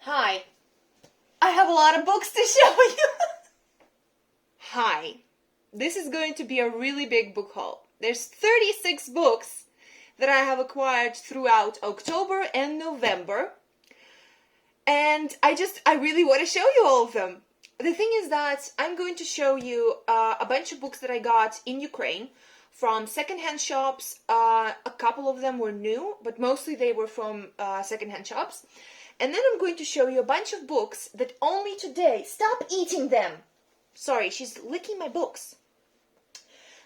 Hi. I have a lot of books to show you. Hi. This is going to be a really big book haul. There's 36 books that I have acquired throughout October and November. And I really want to show you all of them. The thing is that I'm going to show you a bunch of books that I got in Ukraine from secondhand shops. A couple of them were new, but mostly they were from secondhand shops. And then I'm going to show you a bunch of books that only today... Stop eating them! Sorry, she's licking my books.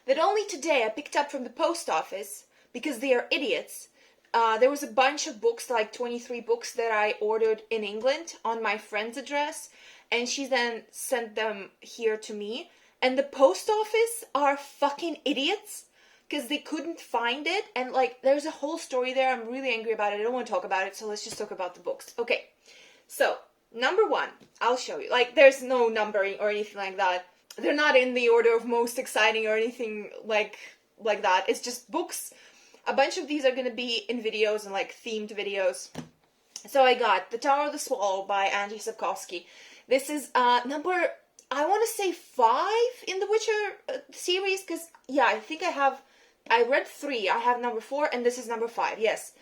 That only today I picked up from the post office because they are idiots. There was a bunch of books, like 23 books that I ordered in England on my friend's address, and she then sent them here to me. And the post office are fucking idiots because they couldn't find it, and like there's a whole story there. I'm really angry about it. I don't want to talk about it, so let's just talk about the books. Okay, so number one, I'll show you. Like, there's no numbering or anything like that. They're not in the order of most exciting or anything like that. It's just books. A bunch of these are going to be in videos and like themed videos. So I got The Tower of the Swallow by Andrzej Sapkowski. This is number, I want to say 5 in the Witcher series, because yeah, I read 3. I have number 4 and this is number 5. Yes.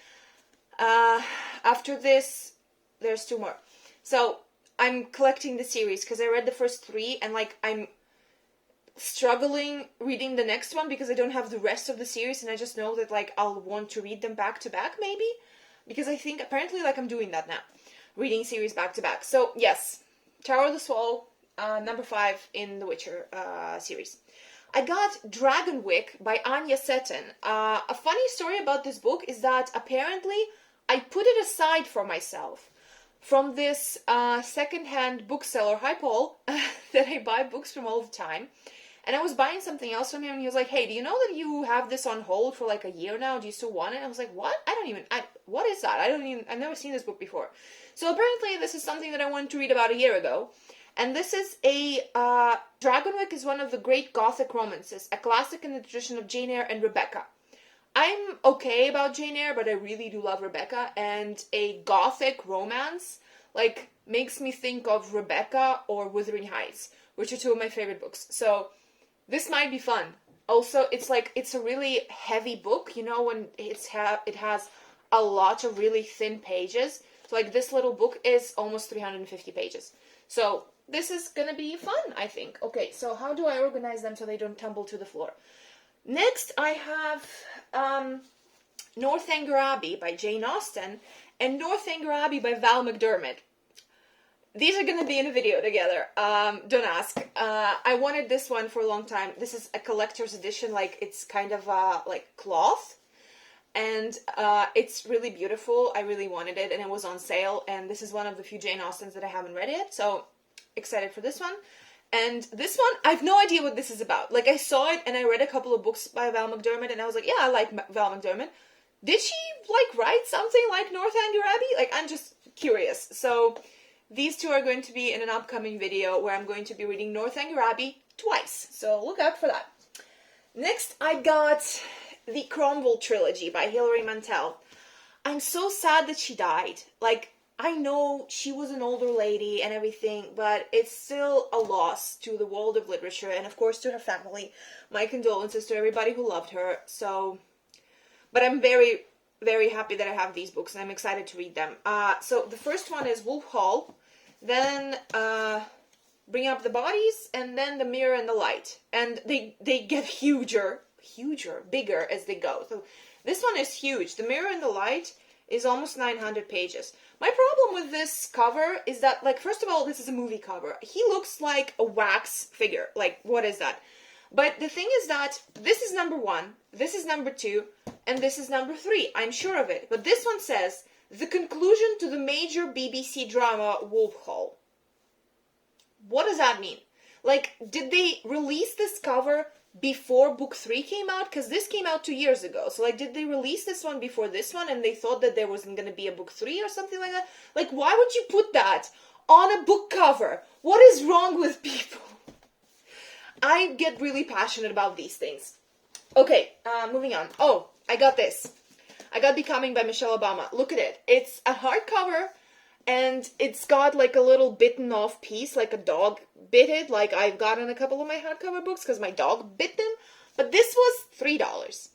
After this, there's 2 more. So I'm collecting the series because I read the first 3 and like I'm struggling reading the next one because I don't have the rest of the series, and I just know that like I'll want to read them back to back maybe, because I think apparently like I'm doing that now, reading series back to back. So yes, Tower of the Swallow, number 5 in the Witcher series. I got Dragon Wick by Anya Seton. A funny story about this book is that apparently I put it aside for myself from this second-hand bookseller, hi Paul, that I buy books from all the time. And I was buying something else from him, and he was like, hey, do you know that you have this on hold for like a year now? Do you still want it? And I was like, what? What is that? I've never seen this book before. So apparently this is something that I wanted to read about a year ago. And this is Dragon Wick is one of the great Gothic romances, a classic in the tradition of Jane Eyre and Rebecca. I'm okay about Jane Eyre, but I really do love Rebecca, and a Gothic romance, like, makes me think of Rebecca or Wuthering Heights, which are 2 of my favorite books. So this might be fun. Also, it's a really heavy book, you know, when it has a lot of really thin pages. So like this little book is almost 350 pages. So this is gonna be fun, I think. Okay, so how do I organize them so they don't tumble to the floor? Next, I have Northanger Abbey by Jane Austen and Northanger Abbey by Val McDermid. These are going to be in a video together. Don't ask. I wanted this one for a long time. This is a collector's edition, like it's kind of like cloth. And it's really beautiful. I really wanted it, and it was on sale. And this is one of the few Jane Austens that I haven't read yet. So excited for this one. And this one, I have no idea what this is about. Like, I saw it and I read a couple of books by Val McDermid, and I was like, yeah, I like Val McDermid. Did she like write something like Northanger Abbey? Like, I'm just curious. So these 2 are going to be in an upcoming video where I'm going to be reading Northanger Abbey twice. So look out for that. Next, I got the Crumble Trilogy by Hilary Mantel. I'm so sad that she died. Like, I know she was an older lady and everything, but it's still a loss to the world of literature and, of course, to her family. My condolences to everybody who loved her. So, but I'm very, very happy that I have these books, and I'm excited to read them. So the first one is BOOKHAUL, then Bring Up the Bodies, and then The Mirror and the Light. And they get bigger as they go. So this one is huge. The Mirror and the Light is almost 900 pages. My problem with this cover is that, like, first of all, this is a movie cover. He looks like a wax figure. Like, what is that? But the thing is that this is number 1, this is number 2, and this is number 3. I'm sure of it. But this one says, the conclusion to the major BBC drama BOOKHAUL. What does that mean? Like, did they release this cover before book 3 came out? Because this came out 2 years ago. So, like, did they release this one before this one and they thought that there wasn't going to be a book 3 or something like that? Like, why would you put that on a book cover? What is wrong with people? I get really passionate about these things. Okay, moving on. Oh, I got this. I got Becoming by Michelle Obama. Look at it. It's a hardcover, And it's got like a little bitten off piece, like a dog bit it, like I've gotten a couple of my hardcover books because my dog bit them. But this was $3.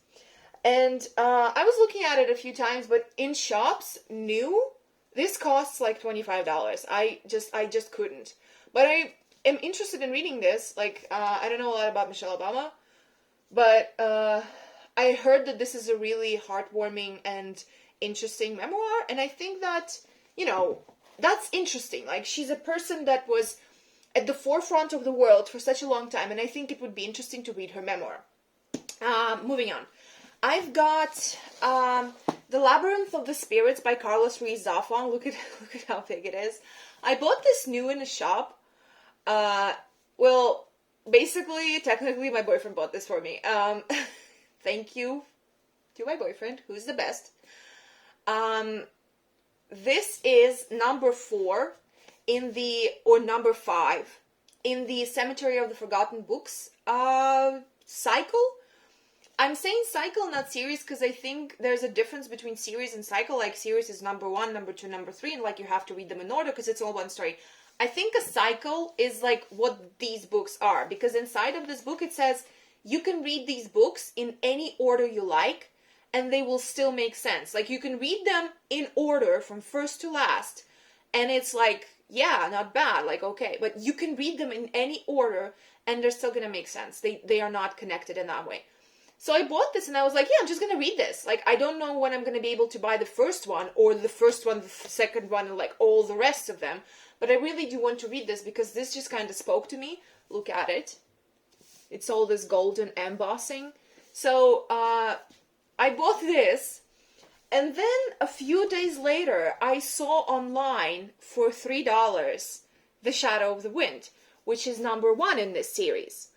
And I was looking at it a few times, but in shops, new, this costs like $25. I just couldn't. But I am interested in reading this. Like, I don't know a lot about Michelle Obama, but I heard that this is a really heartwarming and interesting memoir, and I think that, you know, that's interesting. Like, she's a person that was at the forefront of the world for such a long time, and I think it would be interesting to read her memoir. Moving on. I've got The Labyrinth of the Spirits by Carlos Ruiz Zafón. Look at how big it is. I bought this new in a shop. Well, basically, technically, my boyfriend bought this for me. Thank you to my boyfriend, who's the best. This is number 4 number 5 in the Cemetery of the Forgotten Books cycle. I'm saying cycle, not series, because I think there's a difference between series and cycle. Like, series is number 1, number 2, number 3, and like you have to read them in order because it's all one story. I think a cycle is like what these books are, because inside of this book it says you can read these books in any order you like, and they will still make sense. Like, you can read them in order from first to last, and it's like, yeah, not bad, like, okay. But you can read them in any order, and they're still gonna make sense. They are not connected in that way. So I bought this, and I was like, yeah, I'm just gonna read this. Like, I don't know when I'm gonna be able to buy the first one, or the first one, the second one, and like all the rest of them. But I really do want to read this, because this just kind of spoke to me. Look at it. It's all this golden embossing. So, I bought this, and then a few days later, I saw online for $3 The Shadow of the Wind, which is number 1 in this series.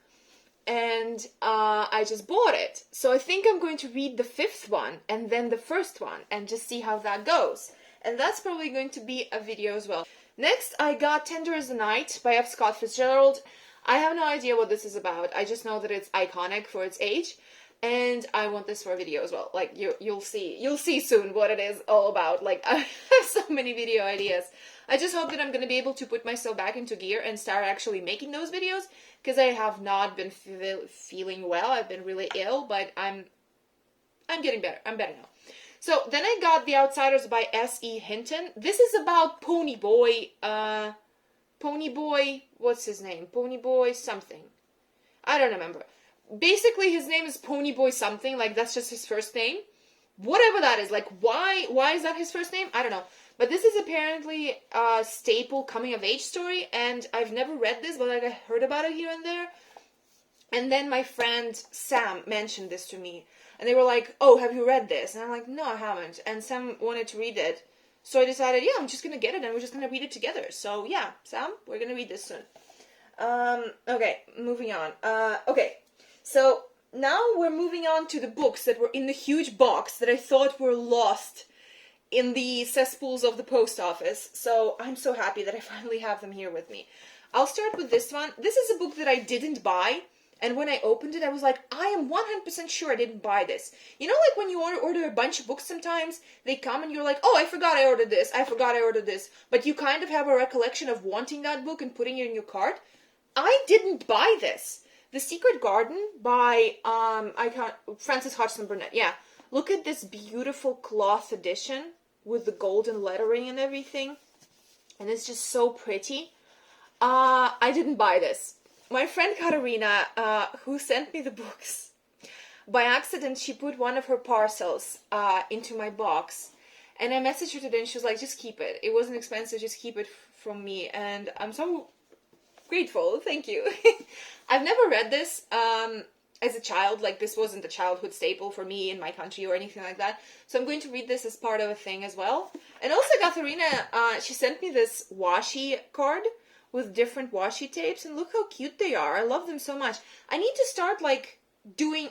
And I just bought it. So I think I'm going to read the 5th one, and then the first one, and just see how that goes. And that's probably going to be a video as well. Next, I got Tender as the Night by F. Scott Fitzgerald. I have no idea what this is about. I just know that it's iconic for its age, and I want this for a video as well. Like, you'll see soon what it is all about. Like, I have so many video ideas. I just hope that I'm going to be able to put myself back into gear and start actually making those videos, because I have not been feeling well. I've been really ill, but I'm getting better. I'm better now. So then I got The Outsiders by S.E. Hinton. This is about Ponyboy, what's his name? Ponyboy something. I don't remember. Basically, his name is Ponyboy something, like that's just his first name. Whatever that is, like why is that his first name? I don't know. But this is apparently a staple coming-of-age story, and I've never read this, but like I heard about it here and there. And then my friend Sam mentioned this to me, and they were like, oh, have you read this? And I'm like, no, I haven't. And Sam wanted to read it, so I decided, yeah, I'm just going to get it, and we're just going to read it together. So yeah, Sam, we're going to read this soon. Okay, moving on. Okay, so now we're moving on to the books that were in the huge box that I thought were lost in the cesspools of the post office. So I'm so happy that I finally have them here with me. I'll start with this one. This is a book that I didn't buy, and when I opened it, I was like, I am 100% sure I didn't buy this. You know, like when you order a bunch of books sometimes, they come and you're like, oh, I forgot I ordered this, I forgot I ordered this, but you kind of have a recollection of wanting that book and putting it in your cart. I didn't buy this. The Secret Garden by, Frances Hodgson Burnett, yeah. Look at this beautiful cloth edition with the golden lettering and everything. And it's just so pretty. I didn't buy this. My friend Katarina, who sent me the books, by accident, she put one of her parcels into my box. And I messaged her today and she was like, just keep it. It wasn't expensive, just keep it from me. And I'm so grateful. Thank you. I've never read this. As a child, like this wasn't a childhood staple for me in my country or anything like that. So I'm going to read this as part of a thing as well. And also Katharina, she sent me this washi card with different washi tapes, and look how cute they are. I love them so much. I need to start like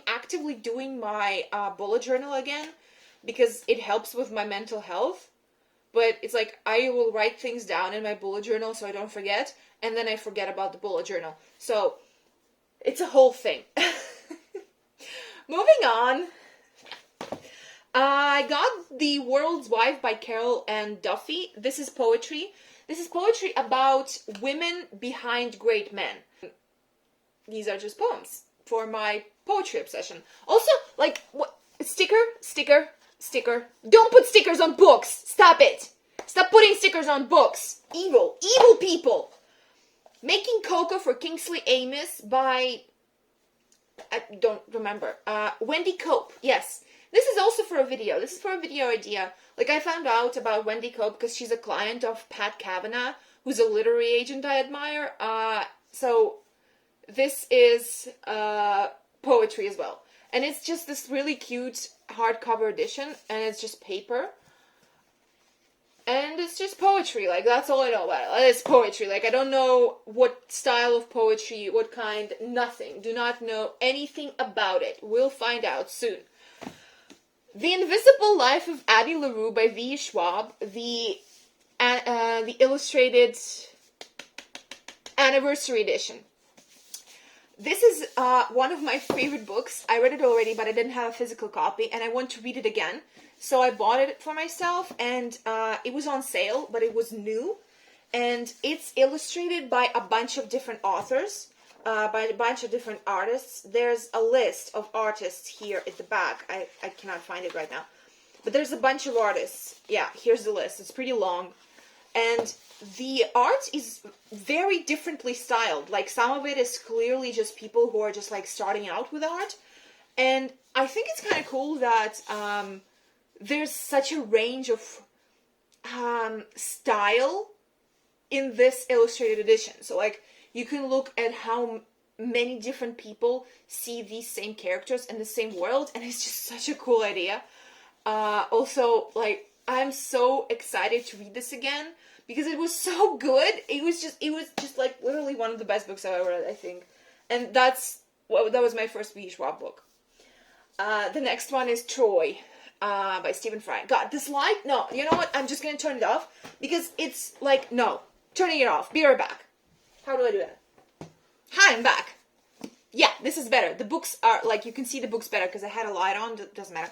actively doing my bullet journal again, because it helps with my mental health. But it's like I will write things down in my bullet journal so I don't forget, and then I forget about the bullet journal. So it's a whole thing. Moving on. I got The World's Wife by Carol and Duffy. This is poetry. This is poetry about women behind great men. These are just poems for my poetry obsession. Also, like, what? Sticker. Don't put stickers on books. Stop it. Stop putting stickers on books. Evil people. Making Cocoa for Kingsley Amis by, I don't remember, Wendy Cope. Yes. This is also for a video. This is for a video idea. Like, I found out about Wendy Cope because she's a client of Pat Kavanagh, who's a literary agent I admire. So this is poetry as well. And it's just this really cute hardcover edition, and it's just paper. And it's just poetry. Like, that's all I know about it. It's poetry. Like, I don't know what style of poetry, what kind, nothing. Do not know anything about it. We'll find out soon. The Invisible Life of Addie LaRue by V. Schwab, the illustrated anniversary edition. This is one of my favorite books. I read it already, but I didn't have a physical copy, and I want to read it again. So I bought it for myself, and it was on sale, but it was new. And it's illustrated by a bunch of different authors. By a bunch of different artists. There's a list of artists here at the back. I cannot find it right now. But there's a bunch of artists. Yeah, here's the list. It's pretty long. And the art is very differently styled. Like, some of it is clearly just people who are just, like, starting out with art. And I think it's kind of cool that there's such a range of style in this illustrated edition. So, like, you can look at how many different people see these same characters in the same world, and it's just such a cool idea. Also, like, I'm so excited to read this again because it was so good. It was just like literally one of the best books I've ever read, I think. And that was my first V. Schwab book. The next one is Troy by Stephen Fry. God, this light? No, you know what? I'm just gonna turn it off because it's like, no, turning it off. Be right back. How do I do that? Hi, I'm back. Yeah, this is better. The books are, like, you can see the books better because I had a light on. Doesn't matter.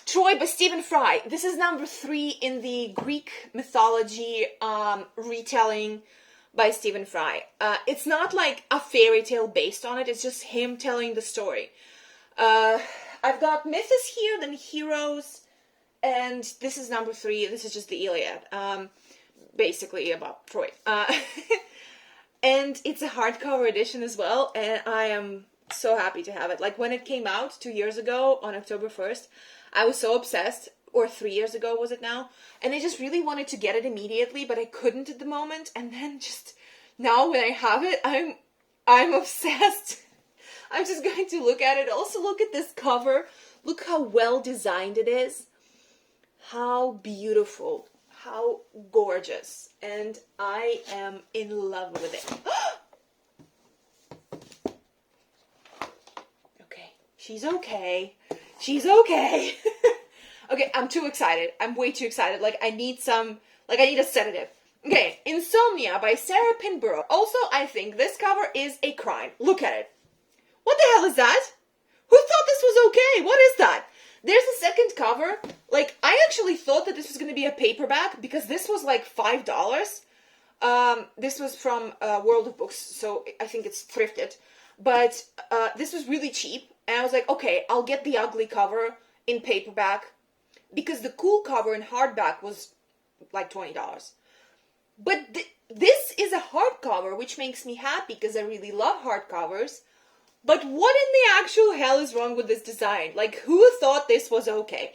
Troy by Stephen Fry. This is number 3 in the Greek mythology retelling by Stephen Fry. It's not like a fairy tale based on it. It's just him telling the story. I've got Mythos here, then Heroes, and this is number 3. This is just the Iliad. Basically about Troy. And it's a hardcover edition as well, and I am so happy to have it. Like, when it came out 2 years ago on October 1st, I was so obsessed, or 3 years ago was it now, and I just really wanted to get it immediately, but I couldn't at the moment, and then just now when I have it, I'm obsessed. I'm just going to look at it. Also, look at this cover. Look how well designed it is. How beautiful. How gorgeous. And I am in love with it. Okay. She's okay. She's okay. Okay, I'm too excited. I'm way too excited. Like, I need a sedative. Okay, Insomnia by Sarah Pinborough. Also, I think this cover is a crime. Look at it. What the hell is that? Who thought this was okay? What is that? There's a second cover. Like, I actually thought that this was going to be a paperback because this was like $5. This was from World of Books, so I think it's thrifted. But this was really cheap, and I was like, okay, I'll get the ugly cover in paperback because the cool cover in hardback was like $20. But this is a hardcover, which makes me happy because I really love hardcovers. But what in the actual hell is wrong with this design? Like, who thought this was okay?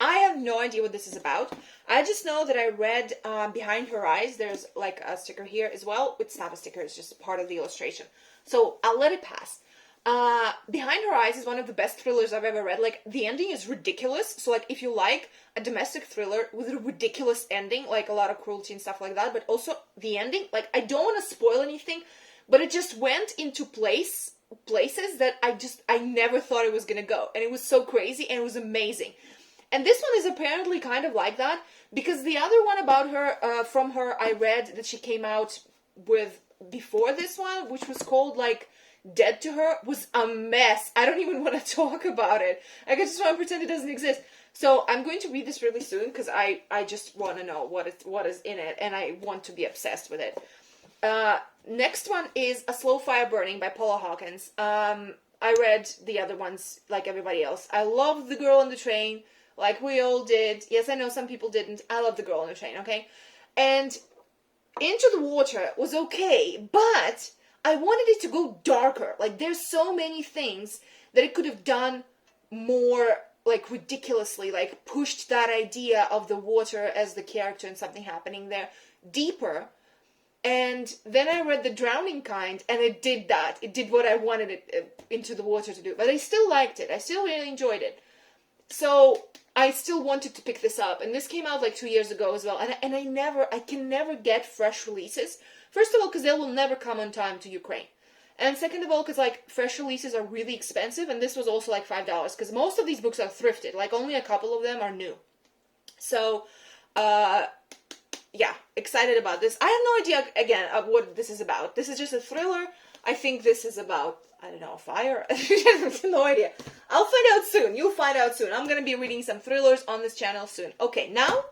I have no idea what this is about. I just know that I read Behind Her Eyes. There's like a sticker here as well. It's not a sticker, it's just part of the illustration. So I'll let it pass. Behind Her Eyes is one of the best thrillers I've ever read. Like, the ending is ridiculous. So, like, if you like a domestic thriller with a ridiculous ending, like a lot of cruelty and stuff like that, but also the ending, like, I don't want to spoil anything, but it just went into places that I never thought it was gonna go. And it was so crazy and it was amazing. And this one is apparently kind of like that, because the other one about her, from her, I read that she came out with before this one, which was called, like, Dead to Her, was a mess. I don't even want to talk about it. Like, I just want to pretend it doesn't exist. So I'm going to read this really soon because I just want to know what is in it, and I want to be obsessed with it. Next one is A Slow Fire Burning by Paula Hawkins. I read the other ones like everybody else. I loved The Girl on the Train, like we all did. Yes, I know some people didn't. I love The Girl on the Train, okay? And Into the Water was okay, but I wanted it to go darker. Like, there's so many things that it could have done more, like, ridiculously, like, pushed that idea of the water as the character and something happening there deeper. And then I read The Drowning Kind, and it did that. It did what I wanted it Into the Water to do. But I still liked it. I still really enjoyed it. So I still wanted to pick this up. And this came out like 2 years ago as well. And I can never get fresh releases. First of all, because they will never come on time to Ukraine. And second of all, because like fresh releases are really expensive. And this was also like $5. Because most of these books are thrifted. Like only a couple of them are new. So, yeah, excited about this. I have no idea, again, of what this is about. This is just a thriller. I think this is about, I don't know, fire? No idea. I'll find out soon. You'll find out soon. I'm going to be reading some thrillers on this channel soon. Okay, now,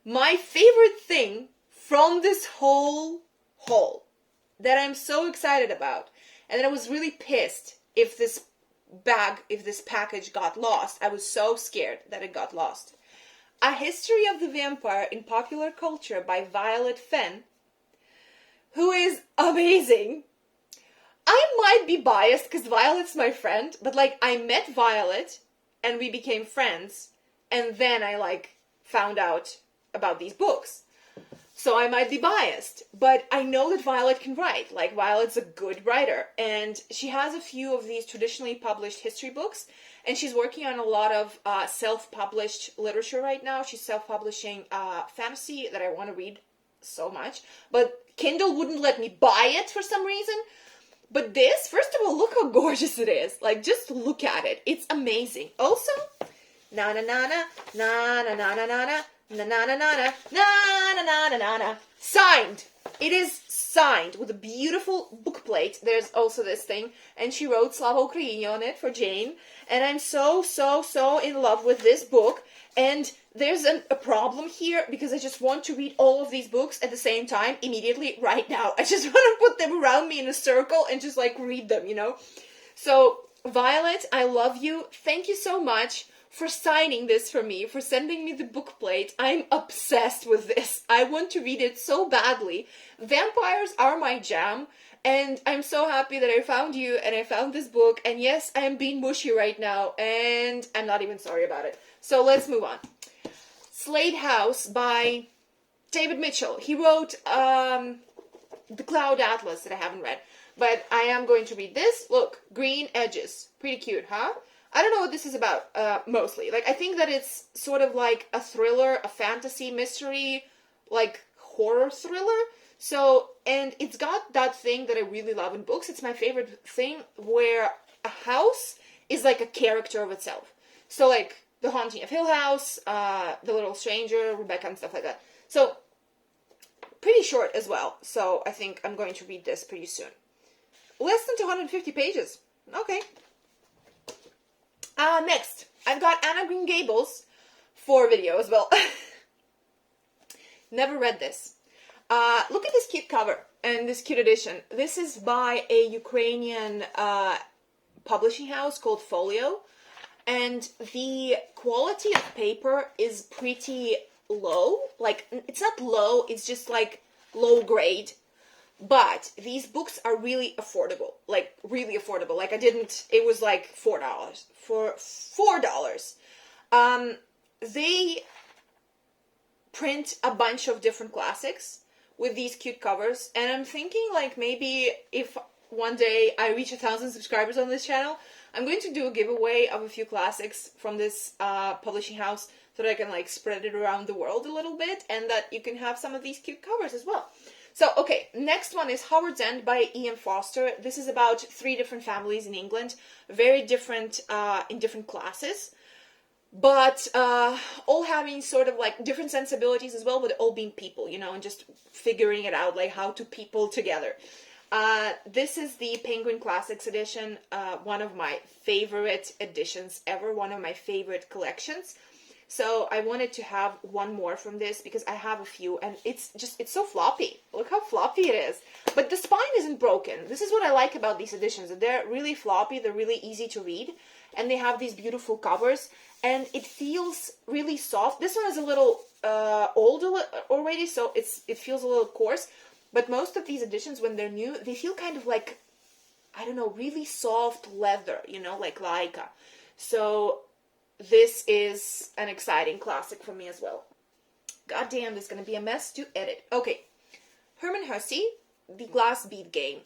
my favorite thing from this whole haul that I'm so excited about, and that I was really pissed if this package got lost. I was so scared that it got lost. A History of the Vampire in Popular Culture by Violet Fenn, who is amazing. I might be biased because Violet's my friend, but like I met Violet and we became friends, and then I like found out about these books. So I might be biased, but I know that Violet can write. Like, Violet's a good writer, and she has a few of these traditionally published history books, and she's working on a lot of self-published literature right now. She's self-publishing fantasy that I want to read so much, but Kindle wouldn't let me buy it for some reason. But this, first of all, look how gorgeous it is. Like, just look at it. It's amazing. Also, na-na-na-na, na-na-na-na-na-na, na-na-na-na-na, signed. It is signed with a beautiful book plate. There's also this thing, and she wrote Slava Ukraini on it for Jane, and I'm so in love with this book. And there's a problem here, because I just want to read all of these books at the same time, immediately, right now. I just want to put them around me in a circle and just like read them, you know? So, Violet, I love you. Thank you so much for signing this for me, for sending me the book plate. I'm obsessed with this. I want to read it so badly. Vampires are my jam, and I'm so happy that I found you and I found this book. And yes, I am being mushy right now, and I'm not even sorry about it. So let's move on. Slade House by David Mitchell. He wrote The Cloud Atlas that I haven't read, but I am going to read this. Look, green edges. Pretty cute, huh? I don't know what this is about, mostly. Like, I think that it's sort of like a thriller, a fantasy mystery, like horror thriller. So, and it's got that thing that I really love in books. It's my favorite thing where a house is like a character of itself. So, like, The Haunting of Hill House, The Little Stranger, Rebecca, and stuff like that. So, pretty short as well. So, I think I'm going to read this pretty soon. Less than 250 pages. Okay. Next, I've got Anna Green Gables for video as well. Never read this. Look at this cute cover and this cute edition. This is by a Ukrainian publishing house called Folio. And the quality of paper is pretty low. Like, it's not low, it's just like low grade. But these books are really affordable. Like, really affordable. Like, it was like $4. For $4. They print a bunch of different classics with these cute covers. And I'm thinking, like, maybe if one day I reach 1,000 subscribers on this channel, I'm going to do a giveaway of a few classics from this publishing house so that I can, like, spread it around the world a little bit, and that you can have some of these cute covers as well. So, okay, next one is Howard's End by Ian Foster. This is about 3 different families in England, very different in different classes, but all having sort of like different sensibilities as well, but all being people, you know, and just figuring it out, like how to people together. This is the Penguin Classics edition, one of my favorite editions ever, one of my favorite collections. So I wanted to have one more from this because I have a few, and it's so floppy. Look how floppy it is. But the spine isn't broken. This is what I like about these editions. They're really floppy, they're really easy to read, and they have these beautiful covers, and it feels really soft. This one is a little old already, so it feels a little coarse. But most of these editions, when they're new, they feel kind of like, I don't know, really soft leather, you know, like Laika. So this is an exciting classic for me as well. God damn, this is going to be a mess to edit. Okay, Herman Hesse, The Glass Bead Game.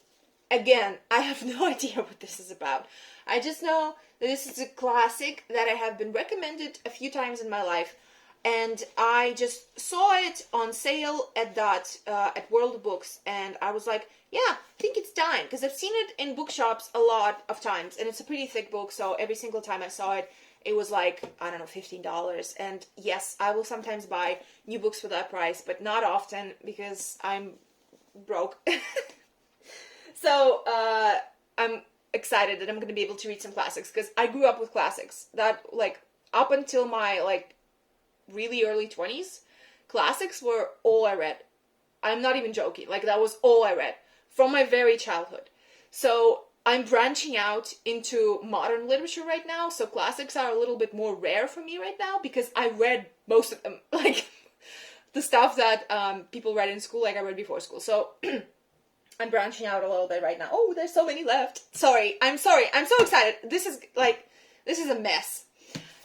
Again, I have no idea what this is about. I just know that this is a classic that I have been recommended a few times in my life. And I just saw it on sale at World Books, and I was like, yeah, I think it's time, because I've seen it in bookshops a lot of times, and it's a pretty thick book, so every single time I saw it, it was like, I don't know, $15. And yes, I will sometimes buy new books for that price, but not often, because I'm broke. So, I'm excited that I'm going to be able to read some classics, because I grew up with classics. That, like, up until my, like, really early 20s, classics were all I read. I'm not even joking. Like, that was all I read from my very childhood. So I'm branching out into modern literature right now, so classics are a little bit more rare for me right now, because I read most of them. Like, the stuff that people read in school, like I read before school. So I'm branching out a little bit right now. Oh, there's so many left. I'm sorry. I'm so excited. This is a mess.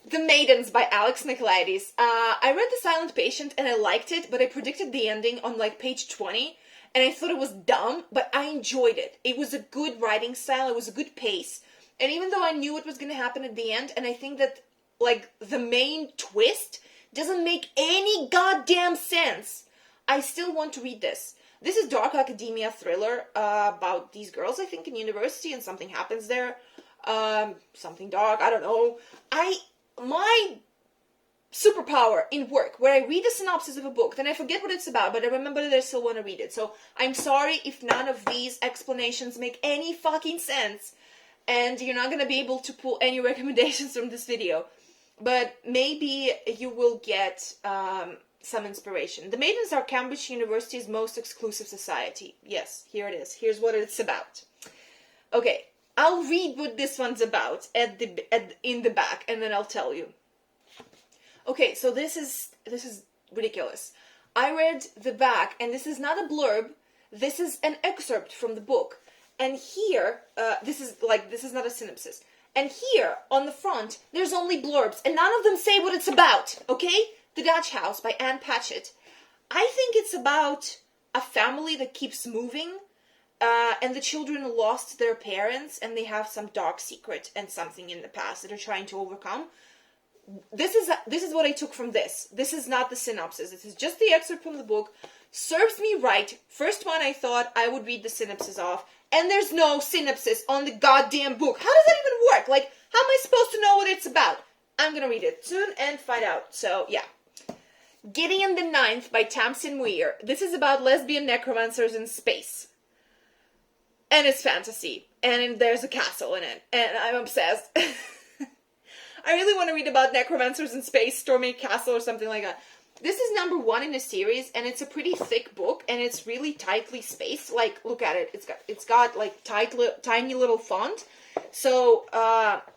The Maidens by Alex Nicolaides. I read The Silent Patient and I liked it, but I predicted the ending on like page 20, and I thought it was dumb, but I enjoyed it. It was a good writing style, it was a good pace, and even though I knew what was going to happen at the end, and I think that like the main twist doesn't make any goddamn sense, I still want to read this. This is dark academia thriller about these girls, I think, in university, and something happens there. Something dark, I don't know. My superpower in work, where I read a synopsis of a book, then I forget what it's about, but I remember that I still want to read it. So I'm sorry if none of these explanations make any fucking sense, and you're not going to be able to pull any recommendations from this video. But maybe you will get some inspiration. The Maidens are Cambridge University's most exclusive society. Yes, here it is. Here's what it's about. Okay. I'll read what this one's about in the back, and then I'll tell you. Okay, so this is ridiculous. I read the back, and this is not a blurb. This is an excerpt from the book. And here, this is not a synopsis. And here, on the front, there's only blurbs, and none of them say what it's about, okay? The Dutch House by Anne Patchett. I think it's about a family that keeps moving, and the children lost their parents, and they have some dark secret and something in the past that they're trying to overcome. This is what I took from this. This is not the synopsis. This is just the excerpt from the book. Serves me right. First one I thought I would read the synopsis off, and there's no synopsis on the goddamn book. How does that even work? Like, how am I supposed to know what it's about? I'm gonna read it soon and find out. So, yeah. Gideon the Ninth by Tamsin Muir. This is about lesbian necromancers in space. And it's fantasy. And there's a castle in it. And I'm obsessed. I really want to read about necromancers in space, storming a castle or something like that. This is number 1 in a series, and it's a pretty thick book, and it's really tightly spaced. Like, look at it. It's got like tiny little font. So,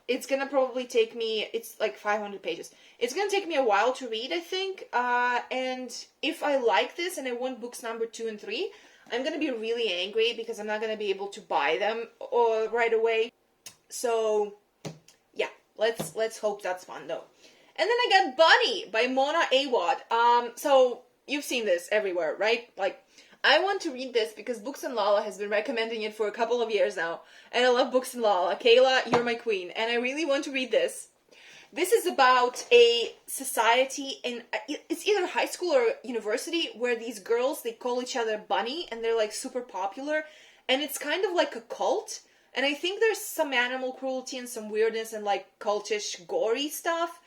it's gonna probably take me, it's like 500 pages. It's gonna take me a while to read, I think. And if I like this and I want books number 2 and 3, I'm gonna be really angry because I'm not gonna be able to buy them right away. So, yeah, let's hope that's fun though. And then I got Bunny by Mona Awad. So you've seen this everywhere, right? Like, I want to read this because Books and Lala has been recommending it for a couple of years now, and I love Books and Lala. Kayla, you're my queen, and I really want to read this. This is about a society in, it's either high school or university, where these girls, they call each other Bunny, and they're like super popular, and it's kind of like a cult, and I think there's some animal cruelty and some weirdness and like cultish, gory stuff.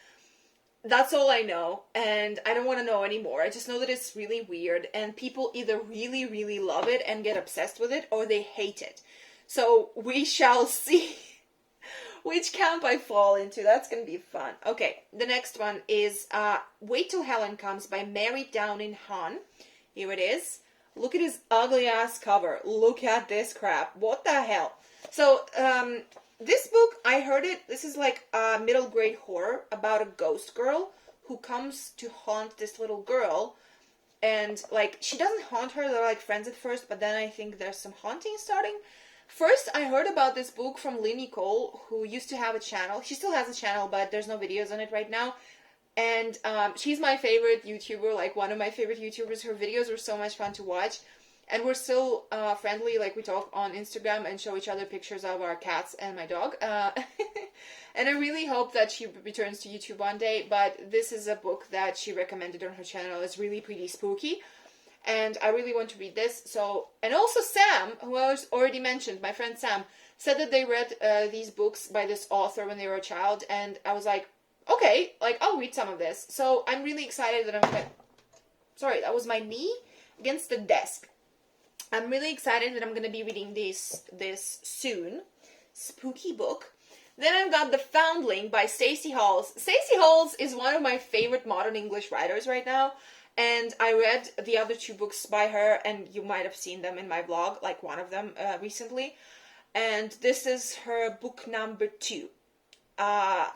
That's all I know, and I don't want to know anymore. I just know that it's really weird, and people either really, really love it and get obsessed with it, or they hate it. So we shall see which camp I fall into. That's gonna be fun. Okay, the next one is Wait Till Helen Comes by Mary Downing Han. Here it is. Look at his ugly ass cover. Look at this crap. What the hell? So, this book, I heard it, this is like a middle grade horror about a ghost girl who comes to haunt this little girl. And, like, she doesn't haunt her, they're like friends at first, but then I think there's some haunting starting. First, I heard about this book from Lynn Nicole, who used to have a channel. She still has a channel, but there's no videos on it right now. And she's my favorite YouTuber, like one of my favorite YouTubers. Her videos were so much fun to watch. And we're still friendly, like we talk on Instagram and show each other pictures of our cats and my dog. And I really hope that she returns to YouTube one day, but this is a book that she recommended on her channel. It's really pretty spooky, and I really want to read this. So, and also Sam, who I already mentioned, my friend Sam, said that they read these books by this author when they were a child, and I was like, okay, like, I'll read some of this. So I'm really excited that I'm gonna... Sorry, that was my knee against the desk. I'm really excited that I'm going to be reading this soon. Spooky book. Then I've got The Foundling by Stacey Halls. Stacey Halls is one of my favorite modern English writers right now. And I read the other two books by her, and you might have seen them in my vlog, like one of them recently. And this is her book number 2. I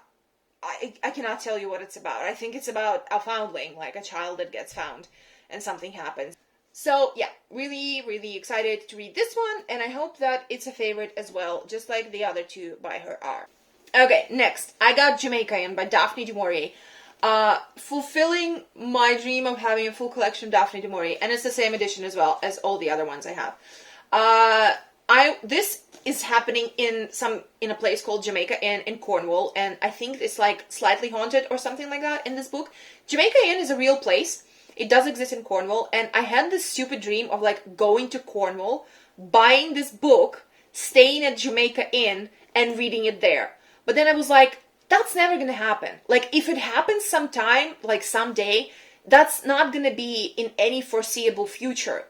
cannot tell you what it's about. I think it's about a foundling, like a child that gets found and something happens. So, yeah, really, really excited to read this one, and I hope that it's a favorite as well, just like the other two by her are. Okay, next, I got Jamaica Inn by Daphne du Maurier. Fulfilling my dream of having a full collection of Daphne du Maurier, and it's the same edition as well as all the other ones I have. This is happening in a place called Jamaica Inn in Cornwall, and I think it's like slightly haunted or something like that in this book. Jamaica Inn is a real place. It does exist in Cornwall, and I had this stupid dream of like going to Cornwall, buying this book, staying at Jamaica Inn, and reading it there. But then I was like, that's never gonna happen. Like, if it happens sometime, like someday, that's not gonna be in any foreseeable future.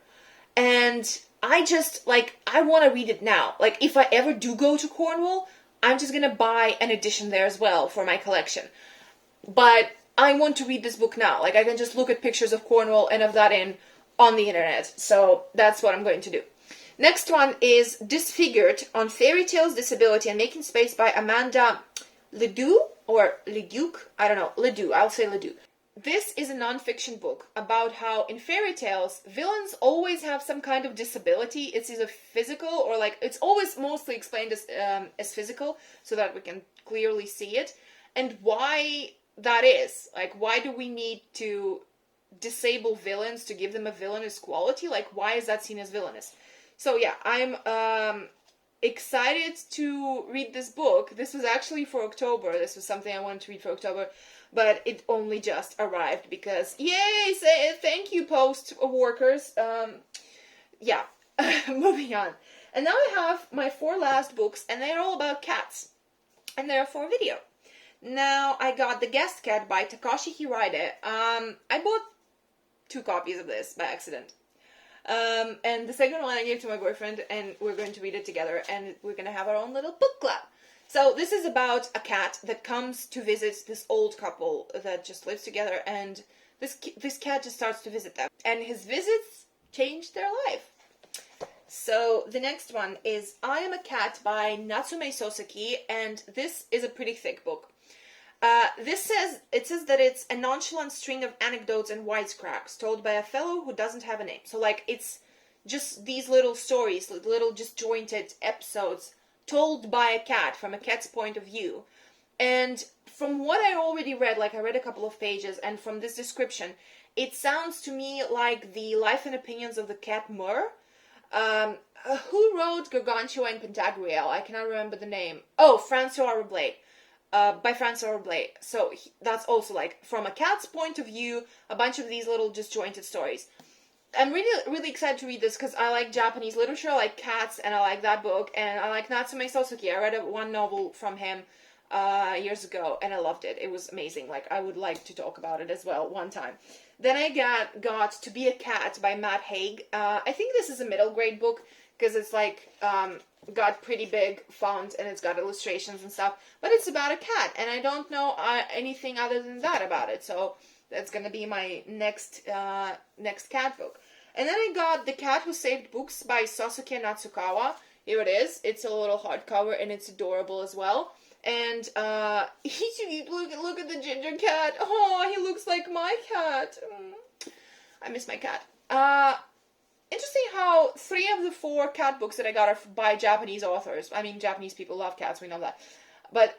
And I just, like, I want to read it now. Like, if I ever do go to Cornwall, I'm just gonna buy an edition there as well for my collection. But I want to read this book now. Like, I can just look at pictures of Cornwall and of that inn on the internet. So that's what I'm going to do. Next one is Disfigured on Fairy Tales, Disability, and Making Space by Amanda Ledoux, or Leduc? I don't know. Ledoux. I'll say Ledoux. This is a non-fiction book about how in fairy tales, villains always have some kind of disability. It's either physical or like, it's always mostly explained as physical so that we can clearly see it. And why that is. Like, why do we need to disable villains to give them a villainous quality? Like, why is that seen as villainous? So yeah, I'm excited to read this book. This was actually for October. This was something I wanted to read for October, but it only just arrived because, yay, thank you, post workers. Yeah, moving on. And now I have my 4 last books, and they're all about cats, and they're for video. Now, I got The Guest Cat by Takashi Hiraide. I bought 2 copies of this by accident. And the second one I gave to my boyfriend, and we're going to read it together, and we're going to have our own little book club. So this is about a cat that comes to visit this old couple that just lives together, and this cat just starts to visit them. And his visits change their life. So the next one is I Am a Cat by Natsume Soseki, and this is a pretty thick book. It says that it's a nonchalant string of anecdotes and wisecracks told by a fellow who doesn't have a name. So, like, it's just these little stories, little disjointed episodes told by a cat from a cat's point of view. And from what I already read, like I read a couple of pages, and from this description, it sounds to me like the life and opinions of the cat Mur. Who wrote Gargantua and Pantagruel? I cannot remember the name. Oh, Francois Rabelais. By Francois Rabelais. So that's also like from a cat's point of view, a bunch of these little disjointed stories. I'm really, really excited to read this because I like Japanese literature, I like cats, and I like that book, and I like Natsume Soseki. I read one novel from him years ago, and I loved it. It was amazing. Like, I would like to talk about it as well one time. Then I got To Be a Cat by Matt Haig. I think this is a middle grade book, because it's like got pretty big font and it's got illustrations and stuff, but it's about a cat, and I don't know anything other than that about it, so that's gonna be my next cat book. And then I got The Cat Who Saved Books by Sasuke Natsukawa. Here it is. It's a little hardcover and it's adorable as well. And look at the ginger cat. Oh, he looks like my cat. I miss my cat. Interesting how 3 of the 4 cat books that I got are by Japanese authors. I mean, Japanese people love cats, we know that. But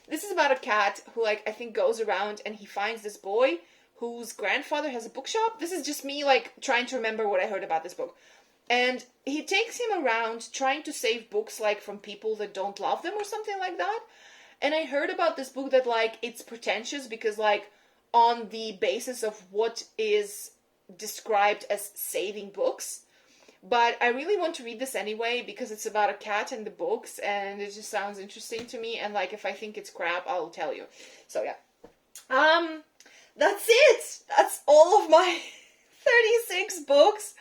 this is about a cat who, like, I think goes around and he finds this boy whose grandfather has a bookshop. This is just me, like, trying to remember what I heard about this book. And he takes him around trying to save books, like, from people that don't love them or something like that. And I heard about this book that, like, it's pretentious because, like, on the basis of what is described as saving books. But I really want to read this anyway because it's about a cat in the books and it just sounds interesting to me. And, like, if I think it's crap, I'll tell you. So, yeah. That's it! That's all of my 36 books.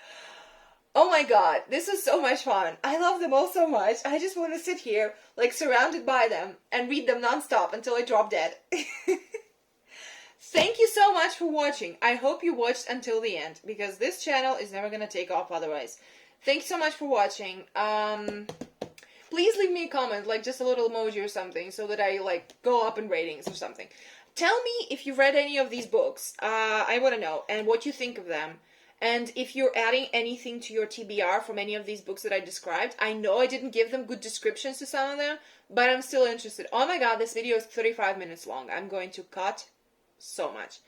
Oh my god, this was so much fun. I love them all so much. I just want to sit here, like, surrounded by them and read them nonstop until I drop dead. Thank you so much for watching. I hope you watched until the end, because this channel is never gonna take off otherwise. Thank you so much for watching. Please leave me a comment, like just a little emoji or something, so that I, like, go up in ratings or something. Tell me if you've read any of these books. I want to know, and what you think of them. And if you're adding anything to your TBR from any of these books that I described. I know I didn't give them good descriptions to some of them, but I'm still interested. Oh my god, this video is 35 minutes long. I'm going to cut so much.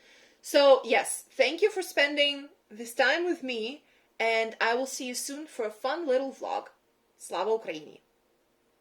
So, yes, thank you for spending this time with me, and I will see you soon for a fun little vlog. Slava Ukraini!